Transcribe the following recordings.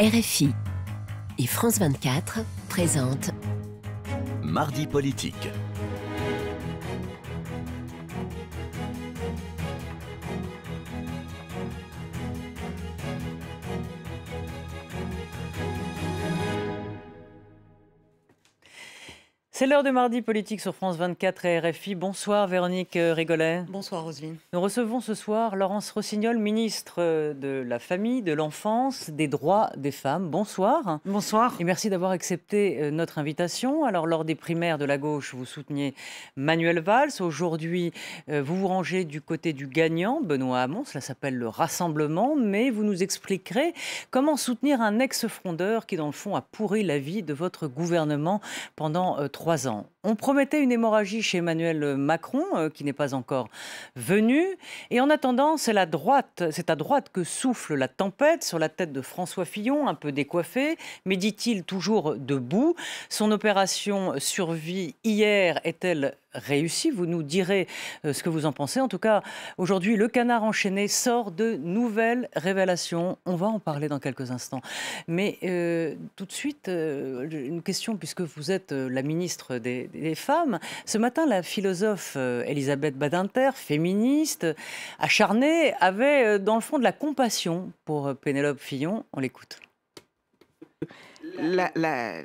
RFI et France 24 présentent Mardi politique. C'est l'heure de Mardi politique sur France 24 et RFI. Bonsoir Véronique Rigolet. Bonsoir Roselyne. Nous recevons ce soir Laurence Rossignol, ministre de la Famille, de l'Enfance, des Droits des Femmes. Bonsoir. Bonsoir. Et merci d'avoir accepté notre invitation. Alors lors des primaires de la gauche, vous souteniez Manuel Valls. Aujourd'hui, vous vous rangez du côté du gagnant, Benoît Hamon. Cela s'appelle le Rassemblement. Mais vous nous expliquerez comment soutenir un ex-frondeur qui, dans le fond, a pourri la vie de votre gouvernement pendant 3 ans. On promettait une hémorragie chez Emmanuel Macron, qui n'est pas encore venu. Et en attendant, c'est à droite que souffle la tempête sur la tête de François Fillon, un peu décoiffé, mais dit-il toujours debout. Son opération survie hier est-elle réussie? Vous nous direz ce que vous en pensez. En tout cas, aujourd'hui, le Canard enchaîné sort de nouvelles révélations. On va en parler dans quelques instants. Mais tout de suite, une question, puisque vous êtes la ministre des femmes. Ce matin, la philosophe Elisabeth Badinter, féministe, acharnée, avait dans le fond de la compassion pour Pénélope Fillon. On l'écoute. La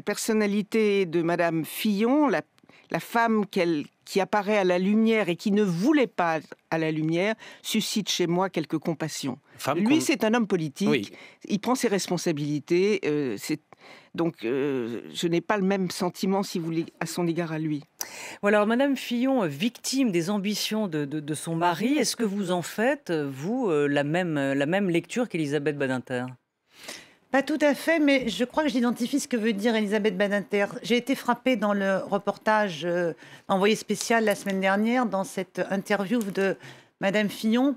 personnalité de Madame Fillon, la femme qui apparaît à la lumière et qui ne voulait pas à la lumière, suscite chez moi quelques compassions. Lui, c'est un homme politique, oui. Il prend ses responsabilités, donc je n'ai pas le même sentiment, si vous voulez, à son égard à lui. Voilà, alors Madame Fillon, victime des ambitions de son mari, est-ce que vous en faites, vous, la même lecture qu'Elisabeth Badinter ? Pas tout à fait, mais je crois que j'identifie ce que veut dire Elisabeth Badinter. J'ai été frappée dans le reportage envoyé spécial la semaine dernière, dans cette interview de Madame Fillon,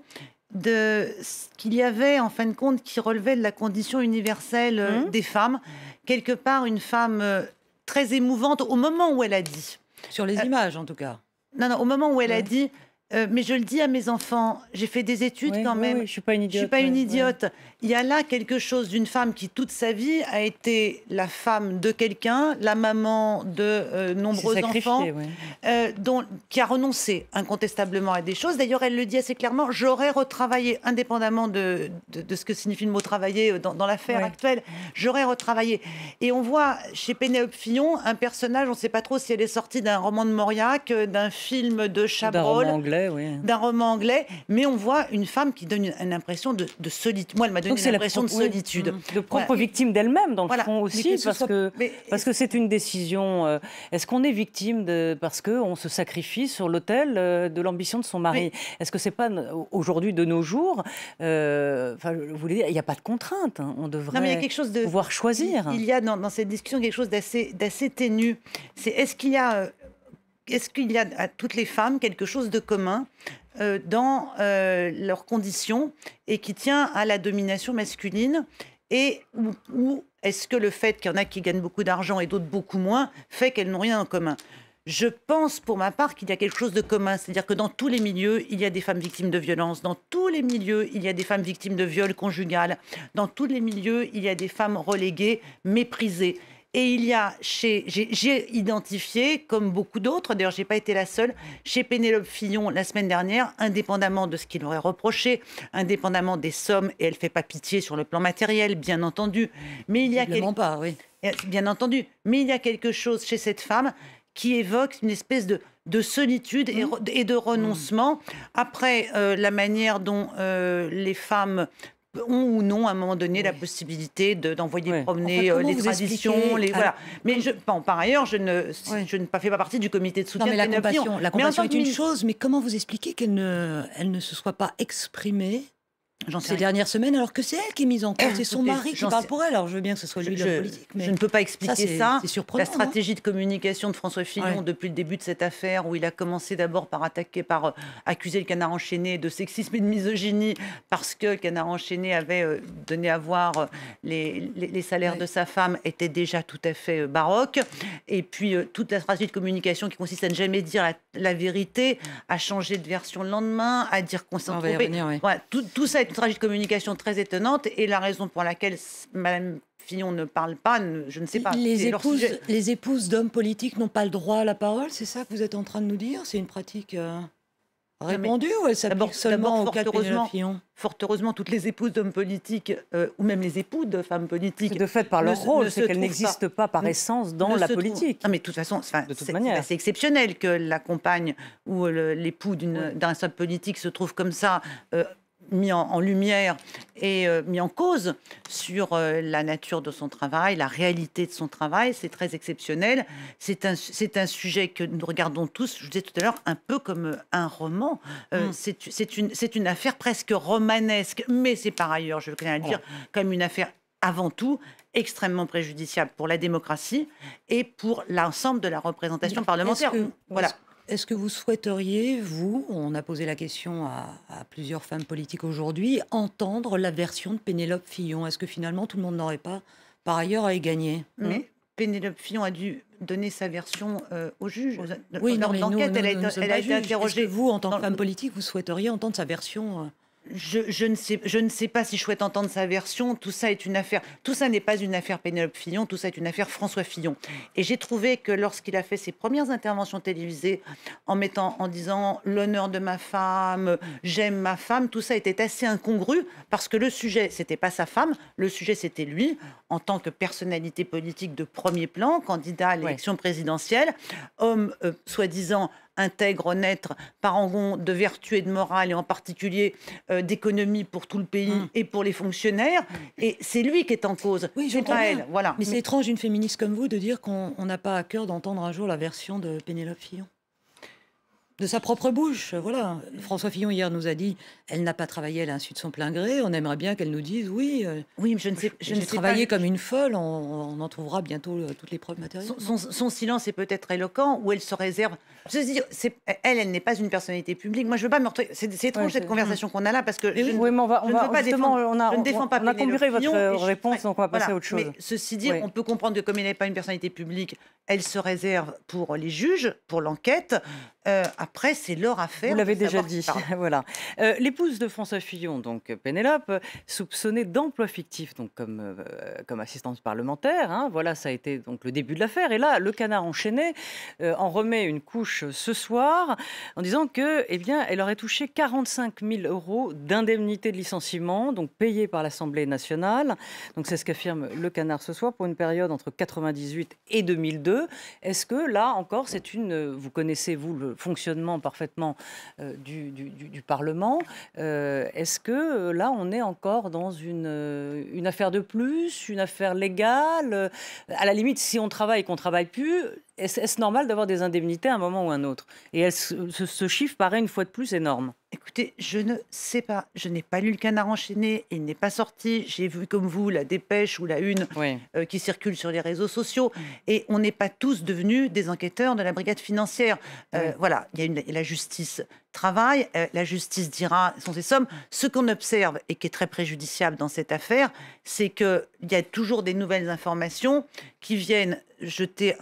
de ce qu'il y avait en fin de compte qui relevait de la condition universelle des femmes. Quelque part, une femme très émouvante au moment où elle a dit. Sur les images, en tout cas. Non, au moment où elle a dit... mais je le dis à mes enfants, j'ai fait des études quand même. Oui, je ne suis pas une idiote. Je suis pas une idiote. Il y a là quelque chose d'une femme qui, toute sa vie, a été la femme de quelqu'un, la maman de nombreux enfants, qui a renoncé incontestablement à des choses. D'ailleurs, elle le dit assez clairement, j'aurais retravaillé, indépendamment de ce que signifie le mot travailler dans l'affaire actuelle, j'aurais retravaillé. Et on voit chez Pénélope Fillon un personnage, on ne sait pas trop si elle est sortie d'un roman de Mauriac, d'un film de Chabrol. D'un roman anglais, mais on voit une femme qui donne une impression de solitude. Moi, elle m'a donné une impression de solitude. De propre victime d'elle-même, dans le fond aussi, parce que c'est une décision. Est-ce qu'on est victime parce qu'on se sacrifie sur l'autel de l'ambition de son mari? Est-ce que c'est pas aujourd'hui, de nos jours, vous voulez dire, il n'y a pas de contrainte, hein, on devrait pouvoir choisir. Il y a dans cette discussion quelque chose d'assez ténu. C'est est-ce qu'il y a à toutes les femmes quelque chose de commun dans leurs conditions et qui tient à la domination masculine, et ou est-ce que le fait qu'il y en a qui gagnent beaucoup d'argent et d'autres beaucoup moins fait qu'elles n'ont rien en commun? Je pense pour ma part qu'il y a quelque chose de commun, c'est-à-dire que dans tous les milieux, il y a des femmes victimes de violences, dans tous les milieux, il y a des femmes victimes de viols conjugal, dans tous les milieux, il y a des femmes reléguées, méprisées. Et il y a j'ai identifié, comme beaucoup d'autres, d'ailleurs j'ai pas été la seule, chez Pénélope Fillon la semaine dernière, indépendamment de ce qu'il aurait reproché, indépendamment des sommes, et elle fait pas pitié sur le plan matériel, bien entendu. Mais il y a bien entendu. Mais il y a quelque chose chez cette femme qui évoque une espèce de solitude et de renoncement. Après, la manière dont les femmes ont ou non à un moment donné la possibilité d'envoyer promener les traditions, voilà. Mais par ailleurs, je ne fais pas partie du comité de soutien. Non, mais la compassion est une chose, mais comment vous expliquez qu'elle ne se soit pas exprimée ces dernières semaines, alors que c'est elle qui est mise en cause, c'est son mari qui parle pour elle. Alors je veux bien que ce soit lui l'homme politique, mais je ne peux pas expliquer ça. C'est surprenant. La stratégie de communication de François Fillon depuis le début de cette affaire, où il a commencé d'abord par accuser le Canard enchaîné de sexisme et de misogynie, parce que le Canard enchaîné avait donné à voir les salaires de sa femme, était déjà tout à fait baroque. Et puis toute la stratégie de communication qui consiste à ne jamais dire la vérité, à changer de version le lendemain, à dire qu'on s'en trompait. Voilà, tout ça est stratégie de communication très étonnante et la raison pour laquelle Mme Fillon ne parle pas, je ne sais pas. Les épouses d'hommes politiques n'ont pas le droit à la parole, c'est ça que vous êtes en train de nous dire? C'est une pratique répandue ou elle s'applique seulement au cas de Pénélope Fillon? Fort heureusement, toutes les épouses d'hommes politiques, ou même les époux de femmes politiques... De fait, par leur rôle, c'est qu'elles n'existent pas par essence dans la politique. Non, mais de toute façon, c'est exceptionnel que la compagne ou l'époux d'un homme politique se trouve comme ça... mis en lumière et mis en cause sur la nature de son travail, la réalité de son travail. C'est très exceptionnel. C'est un sujet que nous regardons tous, je vous disais tout à l'heure, un peu comme un roman. C'est une affaire presque romanesque, mais c'est par ailleurs, je veux dire, comme une affaire avant tout extrêmement préjudiciable pour la démocratie et pour l'ensemble de la représentation parlementaire. Voilà. Est-ce que vous souhaiteriez, vous, on a posé la question à plusieurs femmes politiques aujourd'hui, entendre la version de Pénélope Fillon? Est-ce que finalement tout le monde n'aurait pas, par ailleurs, à y gagner? Mais Pénélope Fillon a dû donner sa version au juge. Oui, lors d'enquête, elle a été interrogée. Est-ce que vous, en tant que femme politique, vous souhaiteriez entendre sa version Je ne sais pas si je souhaite entendre sa version. Tout ça est une affaire. Tout ça n'est pas une affaire Pénélope Fillon. Tout ça est une affaire François Fillon. Et j'ai trouvé que lorsqu'il a fait ses premières interventions télévisées, en disant l'honneur de ma femme, j'aime ma femme, tout ça était assez incongru parce que le sujet c'était pas sa femme, le sujet c'était lui en tant que personnalité politique de premier plan, candidat à l'élection présidentielle, homme soi-disant intègre, honnête, parangon de vertu et de morale, et en particulier d'économie pour tout le pays et pour les fonctionnaires. Et c'est lui qui est en cause, c'est pas elle. Voilà. Mais c'est étrange, une féministe comme vous, de dire qu'on n'a pas à cœur d'entendre un jour la version de Pénélope Fillon. De sa propre bouche, voilà. François Fillon, hier, nous a dit elle n'a pas travaillé à l'insu de son plein gré. On aimerait bien qu'elle nous dise oui, mais je ne sais travaillé comme une folle. On en trouvera bientôt toutes les preuves matérielles. Son silence est peut-être éloquent, ou elle se réserve. Je veux dire, elle n'est pas une personnalité publique. Moi, je veux pas me retrouver. C'est étrange cette conversation qu'on a là, parce que je ne défends pas. On a compris votre réponse, donc on va passer à autre chose. Mais ceci dit, on peut comprendre que comme elle n'est pas une personnalité publique, elle se réserve pour les juges, pour l'enquête. Après, c'est leur affaire. Vous l'avez déjà dit. Voilà. L'épouse de François Fillon, donc Pénélope, soupçonnée d'emploi fictif, donc comme assistante parlementaire. Hein, voilà, ça a été donc le début de l'affaire. Et là, le Canard enchaîné en remet une couche ce soir en disant que, eh bien, elle aurait touché 45 000 € d'indemnité de licenciement, donc payée par l'Assemblée nationale. Donc c'est ce qu'affirme le Canard ce soir pour une période entre 1998 et 2002. Est-ce que là encore, vous connaissez vous le fonctionnement parfaitement du Parlement. Est-ce que là, on est encore dans une affaire de plus, une affaire légale? À la limite, si on travaille et qu'on ne travaille plus, est-ce normal d'avoir des indemnités à un moment ou à un autre? Et ce chiffre paraît une fois de plus énorme. Écoutez, je ne sais pas. Je n'ai pas lu le Canard enchaîné. Il n'est pas sorti. J'ai vu comme vous la dépêche ou la une qui circule sur les réseaux sociaux. Et on n'est pas tous devenus des enquêteurs de la brigade financière. Voilà, il y a la justice travaille. La justice dira sont ces sommes. Ce qu'on observe et qui est très préjudiciable dans cette affaire, c'est qu'il y a toujours des nouvelles informations qui viennent jeter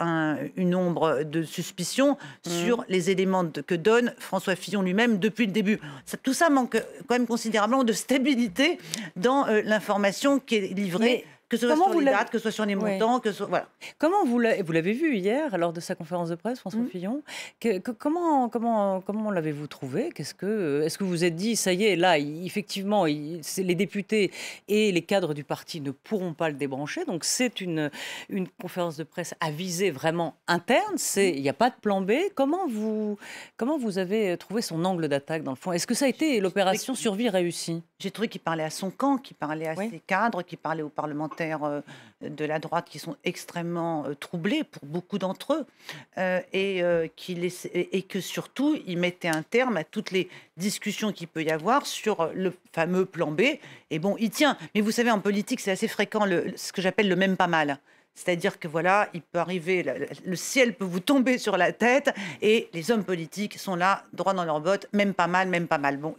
une ombre de suspicion sur les éléments que donne François Fillon lui-même depuis le début. Tout ça manque quand même considérablement de stabilité dans l'information qui est livrée. Que ce soit sur les dates, que ce soit sur les montants, voilà. Comment vous l'avez vu hier lors de sa conférence de presse, François Fillon? Comment l'avez-vous trouvé? Est-ce que vous vous êtes dit, ça y est, là, effectivement, les députés et les cadres du parti ne pourront pas le débrancher, donc c'est une conférence de presse à visée vraiment interne, il n'y a pas de plan B. Comment vous avez trouvé son angle d'attaque, dans le fond? Est-ce que ça a été l'opération survie réussie? J'ai trouvé qu'il parlait à son camp, qu'il parlait à ses cadres, qu'il parlait aux parlementaires de la droite qui sont extrêmement troublés pour beaucoup d'entre eux et que surtout il mettait un terme à toutes les discussions qu'il peut y avoir sur le fameux plan B. Et bon, il tient. Mais vous savez, en politique, c'est assez fréquent ce que j'appelle le même pas mal. C'est-à-dire que voilà, il peut arriver, le ciel peut vous tomber sur la tête et les hommes politiques sont là, droit dans leurs bottes, même pas mal, même pas mal. Bon,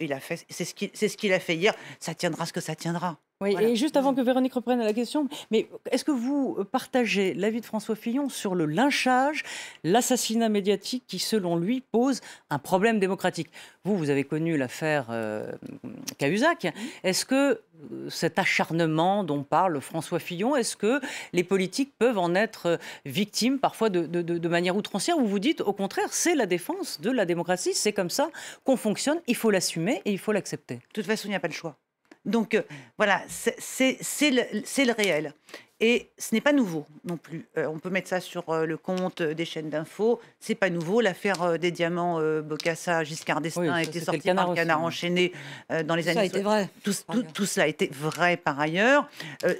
c'est ce qu'il a fait hier, ça tiendra ce que ça tiendra. Oui, Voilà. et juste avant que Véronique reprenne la question, mais est-ce que vous partagez l'avis de François Fillon sur le lynchage, l'assassinat médiatique qui, selon lui, pose un problème démocratique? Vous avez connu l'affaire Cahuzac. Est-ce que cet acharnement dont parle François Fillon, est-ce que les politiques peuvent en être victimes parfois de manière outrancière, ou vous dites au contraire, c'est la défense de la démocratie, c'est comme ça qu'on fonctionne, il faut l'assumer et il faut l'accepter? De toute façon, il n'y a pas le choix. Donc voilà, c'est le réel. Et ce n'est pas nouveau non plus. On peut mettre ça sur le compte des chaînes d'infos. C'est pas nouveau. L'affaire des diamants Bokassa, Giscard d'Estaing a été sortie par le Canard enchaîné dans les années. Ça a été vrai. Tout cela a été vrai par ailleurs.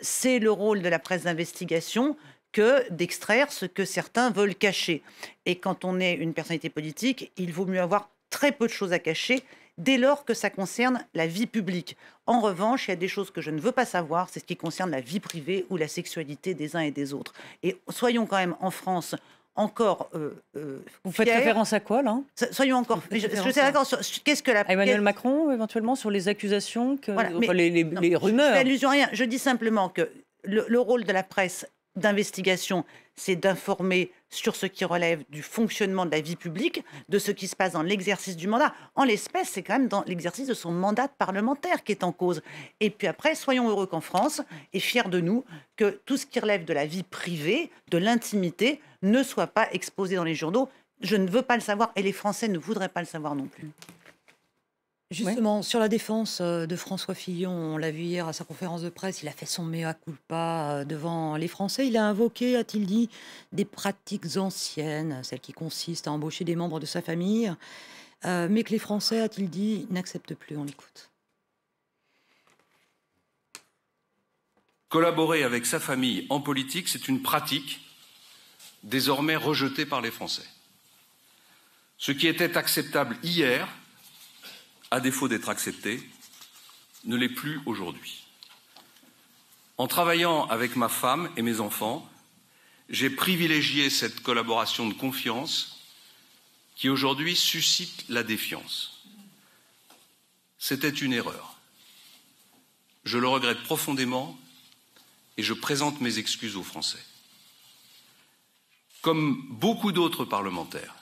C'est le rôle de la presse d'investigation que d'extraire ce que certains veulent cacher. Et quand on est une personnalité politique, il vaut mieux avoir très peu de choses à cacher dès lors que ça concerne la vie publique. En revanche, il y a des choses que je ne veux pas savoir, c'est ce qui concerne la vie privée ou la sexualité des uns et des autres. Et soyons quand même en France encore Vous faites référence à quoi, là? Soyons encore... Je suis d'accord sur qu'est-ce que la... Emmanuel Macron, éventuellement, sur les accusations, Voilà, enfin, les rumeurs. Je fais allusion à rien. Je dis simplement que le rôle de la presse d'investigation, c'est d'informer sur ce qui relève du fonctionnement de la vie publique, de ce qui se passe dans l'exercice du mandat. En l'espèce, c'est quand même dans l'exercice de son mandat de parlementaire qui est en cause. Et puis après, soyons heureux qu'en France, et fiers de nous, que tout ce qui relève de la vie privée, de l'intimité, ne soit pas exposé dans les journaux. Je ne veux pas le savoir, et les Français ne voudraient pas le savoir non plus. Justement, sur la défense de François Fillon, on l'a vu hier à sa conférence de presse, il a fait son mea culpa devant les Français. Il a invoqué, a-t-il dit, des pratiques anciennes, celles qui consistent à embaucher des membres de sa famille, mais que les Français, a-t-il dit, n'acceptent plus. On l'écoute. Collaborer avec sa famille en politique, c'est une pratique désormais rejetée par les Français. Ce qui était acceptable hier, à défaut d'être accepté, ne l'est plus aujourd'hui. En travaillant avec ma femme et mes enfants, j'ai privilégié cette collaboration de confiance qui aujourd'hui suscite la défiance. C'était une erreur. Je le regrette profondément et je présente mes excuses aux Français. Comme beaucoup d'autres parlementaires,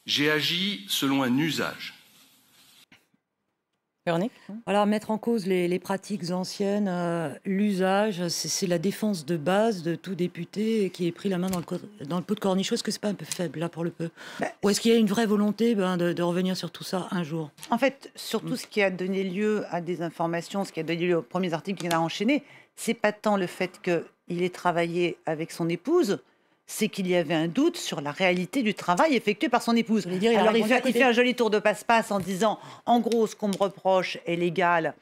j'ai agi selon un usage. Véronique ? Voilà, mettre en cause les pratiques anciennes, l'usage, c'est la défense de base de tout député qui ait pris la main dans le pot de cornichon. Est-ce que c'est pas un peu faible, là, pour le peu? Ou est-ce qu'il y a une vraie volonté de revenir sur tout ça un jour? En fait, surtout ce qui a donné lieu à des informations, ce qui a donné lieu aux premiers articles qu'il a enchaînés, c'est pas tant le fait qu'il ait travaillé avec son épouse, c'est qu'il y avait un doute sur la réalité du travail effectué par son épouse. Alors il fait un joli tour de passe-passe en disant, en gros, ce qu'on me reproche est légal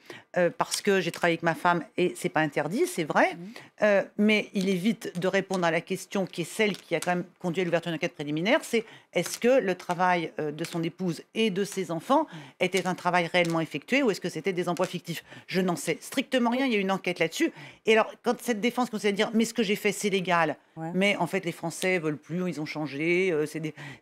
parce que j'ai travaillé avec ma femme et c'est pas interdit, c'est vrai, mais il évite de répondre à la question qui est celle qui a quand même conduit à l'ouverture d'une enquête préliminaire, c'est est-ce que le travail de son épouse et de ses enfants était un travail réellement effectué ou est-ce que c'était des emplois fictifs? Je n'en sais strictement rien, il y a une enquête là-dessus. Et alors, quand cette défense commence à dire, mais ce que j'ai fait, c'est légal, mais en fait, les Français veulent plus, ils ont changé,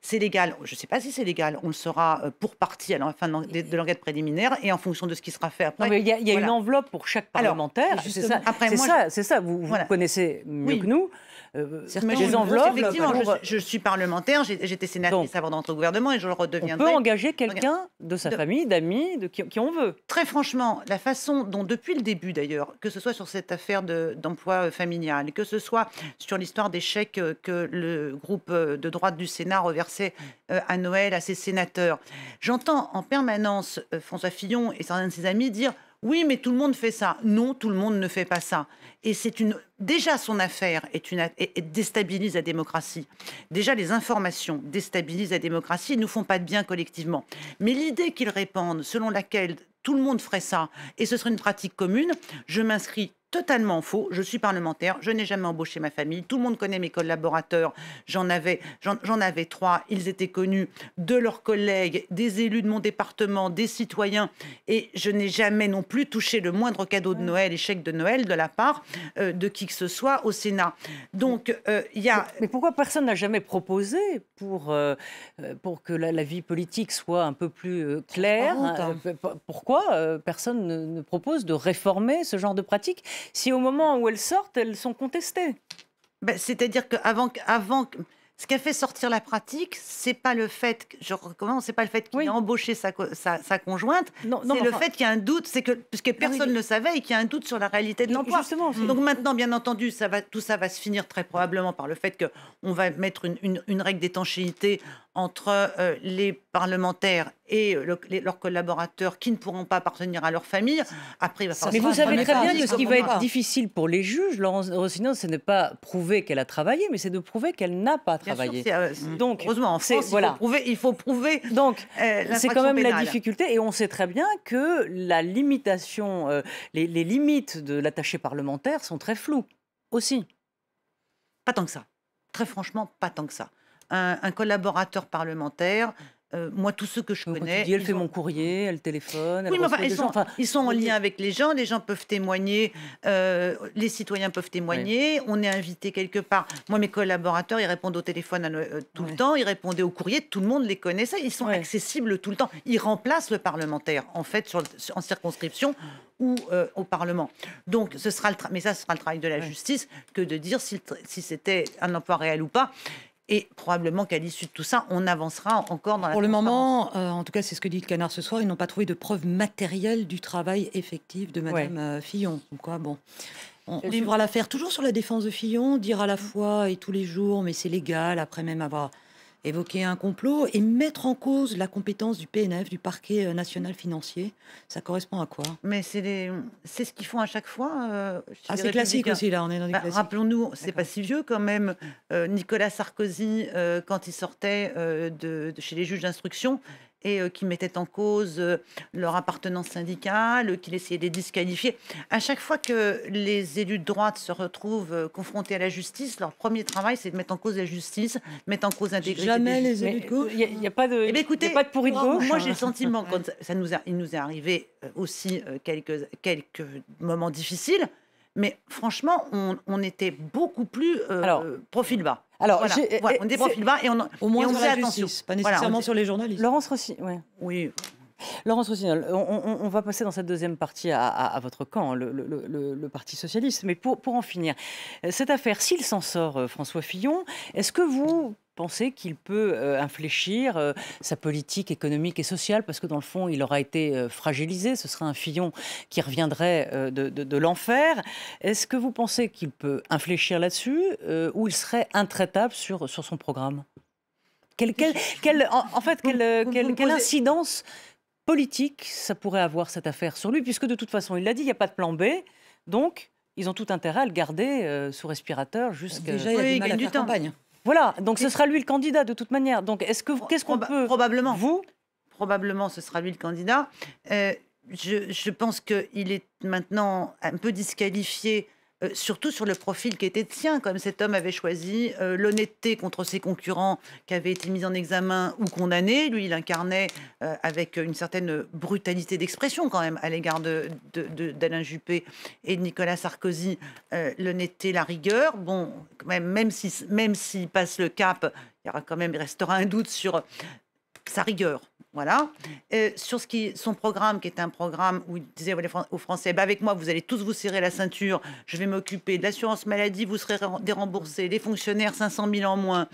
c'est légal. Je ne sais pas si c'est légal, on le saura pour partie à la fin de l'enquête préliminaire et en fonction de ce qui sera fait après. Non, mais il y a une enveloppe pour chaque parlementaire. C'est ça, vous connaissez mieux que nous. Des enveloppes. Effectivement, je suis parlementaire, j'étais sénatrice avant d'entrer au gouvernement et je le redeviendrai. On peut engager quelqu'un de sa famille, d'amis, de qui on veut. Très franchement, la façon dont, depuis le début d'ailleurs, que ce soit sur cette affaire d'emploi familial, que ce soit sur l'histoire des chèques que le groupe de droite du Sénat reversait à Noël à ses sénateurs, j'entends en permanence François Fillon et certains de ses amis dire « Oui, mais tout le monde fait ça. » Non, tout le monde ne fait pas ça. Et déjà, son affaire déstabilise la démocratie. Déjà, les informations déstabilisent la démocratie et ne nous font pas de bien collectivement. Mais l'idée qu'ils répandent, selon laquelle tout le monde ferait ça et ce serait une pratique commune, je m'inscris totalement faux. Je suis parlementaire, je n'ai jamais embauché ma famille. Tout le monde connaît mes collaborateurs. J'en avais 3. Ils étaient connus de leurs collègues, des élus de mon département, des citoyens. Et je n'ai jamais non plus touché le moindre cadeau de Noël et chèque de Noël de la part de qui que ce soit au Sénat. Donc, il y a... Mais pourquoi personne n'a jamais proposé pour que la vie politique soit un peu plus claire? Pourquoi personne ne propose de réformer ce genre de pratique si au moment où elles sortent, elles sont contestées? C'est-à-dire qu'avant... Ce qui a fait sortir la pratique, c'est pas le fait, je recommence, c'est pas le fait qu'il ait embauché sa conjointe, c'est le fait qu'il y a un doute, puisque personne ne le savait et qu'il y a un doute sur la réalité de l'emploi. Donc maintenant, bien entendu, tout ça va se finir très probablement par le fait qu'on va mettre une règle d'étanchéité entre les parlementaires et leurs collaborateurs qui ne pourront pas appartenir à leur famille. Après, il va falloir... Mais vous savez très bien que ce qui va être difficile pour les juges, Laurence Rossignol, ce n'est pas prouver qu'elle a travaillé, mais c'est de prouver qu'elle n'a pas travaillé. Donc, heureusement, en France, il faut prouver. Donc, c'est quand même la difficulté. Et on sait très bien que la limitation, les limites de l'attaché parlementaire sont très floues aussi. Pas tant que ça. Très franchement, pas tant que ça. Un collaborateur parlementaire, moi, tous ceux que je connais... Elle fait mon courrier, elle téléphone... Oui, mais ils sont en lien avec les gens peuvent témoigner, les citoyens peuvent témoigner, on est invité quelque part. Moi, mes collaborateurs, ils répondent au téléphone tout le temps, ils répondaient au courrier, tout le monde les connaissait, ils sont accessibles tout le temps. Ils remplacent le parlementaire, en fait, en circonscription ou au Parlement. Donc, ce sera le travail de la justice que de dire si c'était un emploi réel ou pas. Et probablement qu'à l'issue de tout ça, on avancera encore dans la... Pour le moment, en tout cas, c'est ce que dit le Canard ce soir, ils n'ont pas trouvé de preuves matérielles du travail effectif de Madame Fillon. Donc, on suivra l'affaire toujours sur la défense de Fillon, dire à la fois et tous les jours, mais c'est légal, après même avoir évoqué un complot, et mettre en cause la compétence du PNF, du parquet national financier. Ça correspond à quoi? Mais c'est ce qu'ils font à chaque fois. C'est classique aussi, là, on est dans des classiques. Rappelons-nous, c'est pas si vieux quand même, Nicolas Sarkozy, quand il sortait de chez les juges d'instruction, et qui mettaient en cause leur appartenance syndicale, qu'il essayait de les disqualifier. À chaque fois que les élus de droite se retrouvent confrontés à la justice, leur premier travail, c'est de mettre en cause la justice, mettre en cause l'intégrité. Jamais les élus de gauche. Il n'y a pas de pourri de gauche. Moi, j'ai le sentiment, quand il nous est arrivé aussi quelques moments difficiles, mais franchement, on était beaucoup plus profil bas. Alors, on était profil bas et au moins on sur la justice, pas nécessairement sur les journalistes. Laurence Rossignol, oui. Laurence Rossignol, on va passer dans cette deuxième partie à votre camp, le Parti socialiste. Mais pour en finir, cette affaire, s'il s'en sort, François Fillon, est-ce que vous pensez qu'il peut infléchir sa politique économique et sociale? Parce que dans le fond, il aura été fragilisé. Ce serait un Fillon qui reviendrait de l'enfer. Est-ce que vous pensez qu'il peut infléchir là-dessus ou il serait intraitable sur son programme? Quelle incidence politique ça pourrait avoir, cette affaire, sur lui? Puisque de toute façon, il l'a dit, il n'y a pas de plan B. Donc, ils ont tout intérêt à le garder sous respirateur jusqu'à... Déjà, il y a du mal à faire campagne. Voilà, donc ce sera lui le candidat de toute manière. Donc qu'est-ce qu'on peut... Probablement. Vous ? Probablement, ce sera lui le candidat. Je pense qu'il est maintenant un peu disqualifié, surtout sur le profil qui était le sien, comme cet homme avait choisi l'honnêteté contre ses concurrents qui avaient été mis en examen ou condamnés. Lui, il incarnait avec une certaine brutalité d'expression quand même à l'égard d'Alain Juppé et de Nicolas Sarkozy, l'honnêteté, la rigueur. Bon, même s'il passe le cap, il restera un doute sur sa rigueur. Voilà. Sur son programme, qui est un programme où il disait aux Français, avec moi, vous allez tous vous serrer la ceinture, je vais m'occuper de l'assurance maladie, vous serez déremboursés, les fonctionnaires, 500 000 en moins.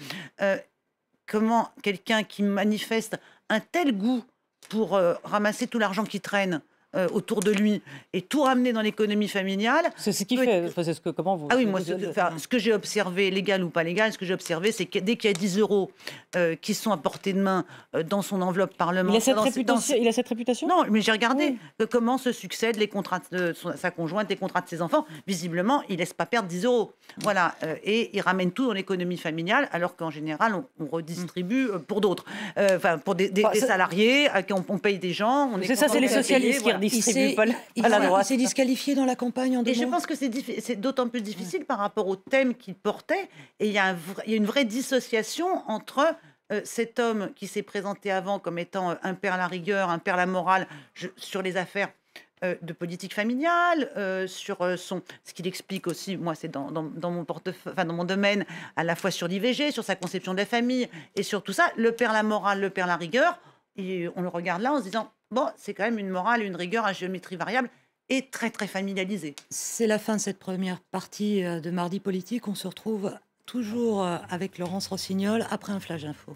Comment quelqu'un qui manifeste un tel goût pour ramasser tout l'argent qui traîne autour de lui et tout ramener dans l'économie familiale. C'est ce qu'il fait. Comment vous... Ah oui, moi, ce que j'ai observé, légal ou pas légal, ce que j'ai observé, c'est que dès qu'il y a 10 euros qui sont à portée de main dans son enveloppe parlementaire... Il a cette réputation Non, mais j'ai regardé comment se succèdent les contrats de sa conjointe, les contrats de ses enfants. Visiblement, il ne laisse pas perdre 10 euros. Voilà. Et il ramène tout dans l'économie familiale, alors qu'en général, on redistribue pour d'autres. Pour des salariés, à qui on paye des gens. C'est ça, c'est les socialistes qui redistribue pas la droite. Il s'est disqualifié dans la campagne en 2 Et je mois. pense que c'est d'autant plus difficile par rapport au thème qu'il portait. Et il y a une vraie dissociation entre cet homme qui s'est présenté avant comme étant un père à la rigueur, un père à la morale sur les affaires de politique familiale, sur ce qu'il explique aussi, moi c'est dans mon portefeuille, enfin dans mon domaine, à la fois sur l'IVG, sur sa conception de la famille et sur tout ça, le père à la morale, le père à la rigueur, et on le regarde là en se disant, bon, c'est quand même une morale et une rigueur à géométrie variable et très très familialisée. C'est la fin de cette première partie de Mardi Politique. On se retrouve toujours avec Laurence Rossignol après un flash info.